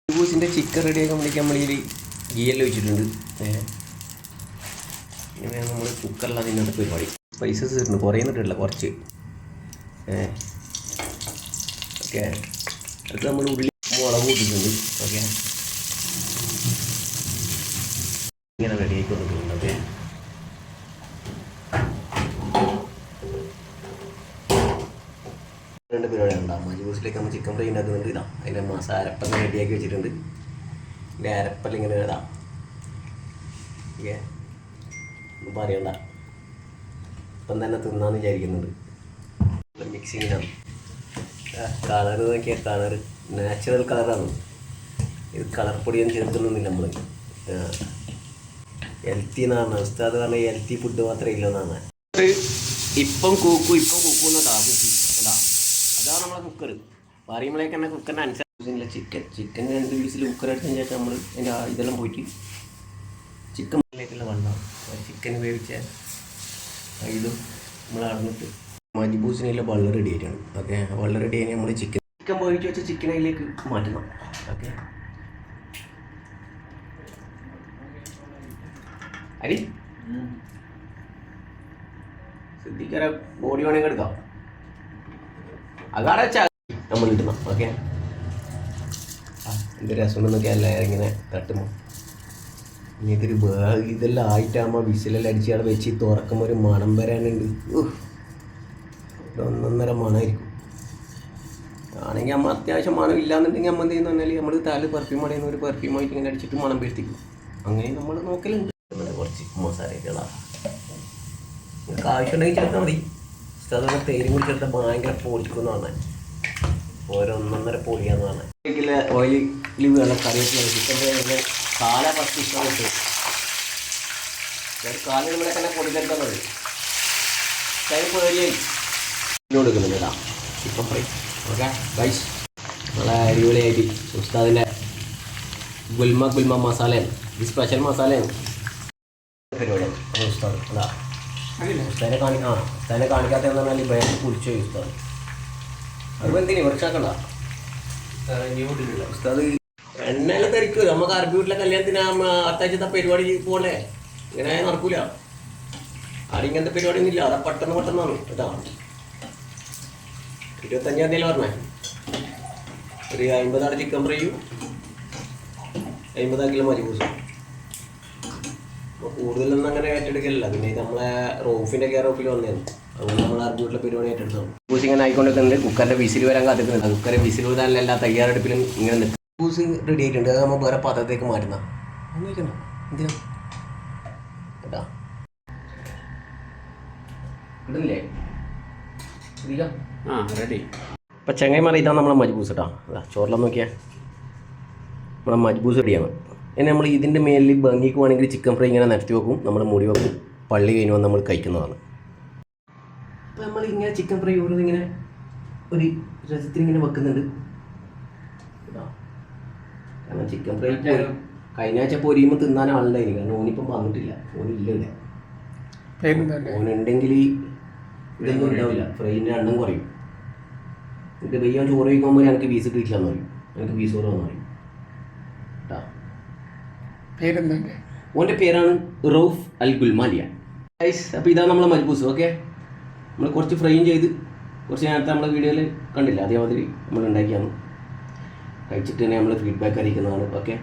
മജ്ബൂസിൻ്റെ chicken റെഡിയാക്കാൻ വേണ്ടി നമ്മൾ ഈ ഗീയെല്ലാം വെച്ചിട്ടുണ്ട്. ഇങ്ങനെ നമ്മൾ കുക്കറിലാണ് ഇന്നത്തെ പരിപാടി. സ്പൈസസ് ഇട്ടുണ്ട്, കുറേ ഇട്ടിട്ടില്ല, കുറച്ച്. ഓക്കെ, അടുത്ത് നമ്മൾ ഉള്ളി മുളക് ഇട്ടിട്ടുണ്ട്. ഓക്കെ, ഇങ്ങനെ റെഡി ആയിക്കൊണ്ടിരിക്കുന്നുണ്ട്. ഓക്കെ, രണ്ട് പരിപാടിയാണ് ഉണ്ടാകും. മജ്ബൂസിലേക്ക് നമ്മൾ ചിക്കൻ ഫ്രൈ ഉണ്ടാക്കുന്നുണ്ട്. ഇതാ അതിൻ്റെ മസാല അരപ്പം റെഡിയാക്കി വെച്ചിട്ടുണ്ട്. ഇതിൻ്റെ അരപ്പല്ല ഇങ്ങനെ ഇടാം. ഓക്കെ, ഒന്നും പറയണ്ട, ഇപ്പം തന്നെ തിന്നാന്ന് വിചാരിക്കുന്നുണ്ട്. മിക്സിങ്ങിനാണ്. കളർ നോക്കിയാൽ കളർ നാച്ചുറൽ കളറാണ്. ഇത് കളർ പൊടിയൊന്നും ചേർക്കുന്നൊന്നുമില്ല നമ്മൾ. ഹെൽത്തി എന്നാണ് ഉസ്താദ് പറഞ്ഞ, ഹെൽത്തി ഫുഡ് മാത്രമേ ഇല്ലെന്നാണ്. ഇപ്പം കൂക്കു എന്നതാ കുക്കി. അതാണ് നമ്മളെ കുക്കർ. പറയുമ്പോഴേക്ക് തന്നെ കുക്കറിൻ്റെ അനുസരിച്ച് ചിക്കൻ 2 പീസിൽ കുക്കർ എടുത്തതിന് ശേഷം നമ്മൾ അതിൻ്റെ ഇതെല്ലാം പോയിട്ട് ചിക്കനിലേക്കുള്ള വെള്ളം ചിക്കൻ വേവിച്ച ഇതും നമ്മൾ അടന്നിട്ട് മജ്ബൂസിനുള്ള വെള്ളം റെഡി ആയിട്ടാണ്. ഓക്കെ, വെള്ളം റെഡി ആയി നമ്മൾ ചിക്കൻ വേവിച്ച് വെച്ച ചിക്കൻ അതിലേക്ക് മാറ്റണം. ഓക്കെ, അരി ശ്രദ്ധിക്കാര ബോഡി വേണമെങ്കിൽ എടുക്കാം. അതാണ് വെച്ചാൽ നമ്മൾ ഇടണം. ഓക്കെ, എന്ത് രസമുണ്ടെന്നൊക്കെ അല്ല ഇങ്ങനെ തട്ടുമ്പോൾ. ഇനി ഇതെല്ലാം ആയിട്ടാകുമ്പോൾ വിസിലെല്ലാം അടിച്ച് അവിടെ വെച്ച് തുറക്കുമ്പോൾ ഒരു മണം വരാനുണ്ട്. ഒന്നൊന്നര മണമായിരിക്കും. ആണെങ്കിൽ അമ്മ അത്യാവശ്യം മണം ഇല്ലാന്നുണ്ടെങ്കിൽ അമ്മ എന്ത് ചെയ്യുന്ന പറഞ്ഞാൽ നമ്മൾ തല പെർഫ്യൂം അടയുന്ന ഒരു പെർഫ്യൂമായിട്ട് ഇങ്ങനെ അടിച്ചിട്ട് മണം വീഴ്ത്തിക്കും. അങ്ങനെ നമ്മൾ നോക്കലുണ്ട്. കുറച്ച് മസാലകളാണ് നിങ്ങൾക്ക് ആവശ്യമുണ്ടെങ്കിൽ ചേർത്താൽ മതി. അതുപോലെ തേരും കൂടി ചേർത്താൽ ഭയങ്കര പൊടിക്കുമെന്ന് പറഞ്ഞാൽ ഓരോന്നൊന്നര പൊടിയാന്ന് പറഞ്ഞാൽ. ഓയിലിൽ വേണം കറിവേപ്പില ചിക്കൻ്റെ കാല ഫസ്റ്റ് ഇഷ്ടമായിട്ട് കാലിന് ഇവിടെ തന്നെ പൊടി ചേർത്താൽ മതി. കൈ പേടിയായി കൊടുക്കുന്നുണ്ട് കേട്ടോ ചിക്കൻ ഫ്രൈ. ഓക്കെ ഗൈസ്, നമ്മളെ അടിപൊളിയായിട്ട് ഉസ്താദിൻ്റെ ഗുൽമ മസാലയാണ്. ഇത് സ്പെഷ്യൽ മസാലയാണ് പരിപാടിയാണ്. ഉസ്താദ് അതാ ഉസ്താദിനെ ഉസ്താദിനെ കാണിക്കാത്തതെന്ന് പറഞ്ഞാൽ ഈ ബാങ്ക് കുളിച്ചു പോയി ഉസ്താദ്. അത് എന്തിനു വർഷാക്കണ്ട ഉസ്താദ് എണ്ണയെല്ലാം ധരിക്കും. നമുക്ക് അറബി വീട്ടിലെ കല്യാണത്തിന് അത്താഴ്ചത്തെ പരിപാടി പോലെ ഇങ്ങനെ നടക്കൂല. ആരും ഇങ്ങനത്തെ പരിപാടി ഒന്നും ഇല്ല. അതാ പെട്ടെന്നാണ് കേട്ടോ. 25-ാം തീയതി പറഞ്ഞേ ഒരു 50 ആട് ചിക്കൻ ഫ്രൈയും 50 കിലോ മജ്ബൂസും. അപ്പോൾ കൂടുതലൊന്നും അങ്ങനെ ഏറ്റെടുക്കലില്ല. പിന്നെ ഇത് നമ്മളെ റോഫിൻ്റെ കെയർ ഓഫിൽ വന്നതായിരുന്നു. അതുകൊണ്ട് നമ്മൾ അറബി വീട്ടിലെ പരിപാടി ഏറ്റെടുത്തതാണ്. മജ്ബൂസ് ഇങ്ങനെ ആയിക്കൊണ്ടിരിക്കുന്നുണ്ട്. കുക്കറിൻ്റെ വിസിൽ വരാൻ കാത്തിക്കുന്നുണ്ട്. കുക്കറിൻ്റെ വിസിൽ വിടാനുള്ള എല്ലാ തയ്യാറെടുപ്പിലും ഇങ്ങനെ നിൽക്കും. മജ്ബൂസ് റെഡി ആയിട്ടുണ്ട്. അത് നമ്മൾ വേറെ പാത്രത്തേക്ക് മാറ്റുന്ന ഒന്നും എന്തിനാ കേട്ടാ ഇടുന്നില്ലേ റെഡി. ഇപ്പം ചെങ്ങൈമാർ ഇതാണ് നമ്മളെ മജ്ബൂസ് കേട്ടോ. അതാ ചോറിലെന്ന് നോക്കിയാൽ നമ്മളെ മജ്ബൂസ് റെഡിയാണ്. ഇനി നമ്മൾ ഇതിൻ്റെ മേലിൽ ഭംഗിക്ക് വേണമെങ്കിൽ ചിക്കൻ ഫ്രൈ ഇങ്ങനെ നിരത്തി വെക്കും. നമ്മൾ മൂടി വെക്കും. പള്ളി കഴിഞ്ഞ് വന്ന് നമ്മൾ കഴിക്കുന്നതാണ്. അപ്പോൾ നമ്മൾ ഇങ്ങനെ ചിക്കൻ ഫ്രൈ ഓരോന്നിങ്ങനെ ഒരു രസത്തിനിങ്ങനെ വെക്കുന്നുണ്ട്. കാരണം ചിക്കൻ ഫ്രൈ കഴിഞ്ഞ ആഴ്ച പൊരിയുമ്പോൾ തിന്നാൻ ആളുണ്ടായിരുന്നു. കാരണം ഓനിപ്പം വന്നിട്ടില്ല. ഓനില്ല. ഓനുണ്ടെങ്കിൽ ഇതൊന്നും ഉണ്ടാവില്ല. ഫ്രൈൻ്റെ എണ്ണം കുറയും. എന്നിട്ട് വെയ്യാൻ ചോറ് കഴിക്കുമ്പോൾ എനിക്ക് വീസ് കിട്ടില്ലെന്ന് പറയും. എനിക്ക് വീസ് കുറവെന്ന് പറയും കേട്ടോ. ഓൻ്റെ പേരാണ് റൌഫ് അൽ ഗുൽമാലിയ. അപ്പോൾ ഇതാണ് നമ്മളെ മജ്ബൂസ്. ഓക്കെ, നമ്മൾ കുറച്ച് ഫ്രൈയും ചെയ്ത് കുറച്ച് നേരത്തെ നമ്മളെ വീഡിയോയിൽ കണ്ടില്ല, അതേമാതിരി നമ്മൾ ഉണ്ടാക്കിയാണ്. കഴിച്ചിട്ട് തന്നെ നമ്മൾ ഫീഡ്ബാക്ക് അറിയിക്കുന്നതാണ്. ഓക്കെ.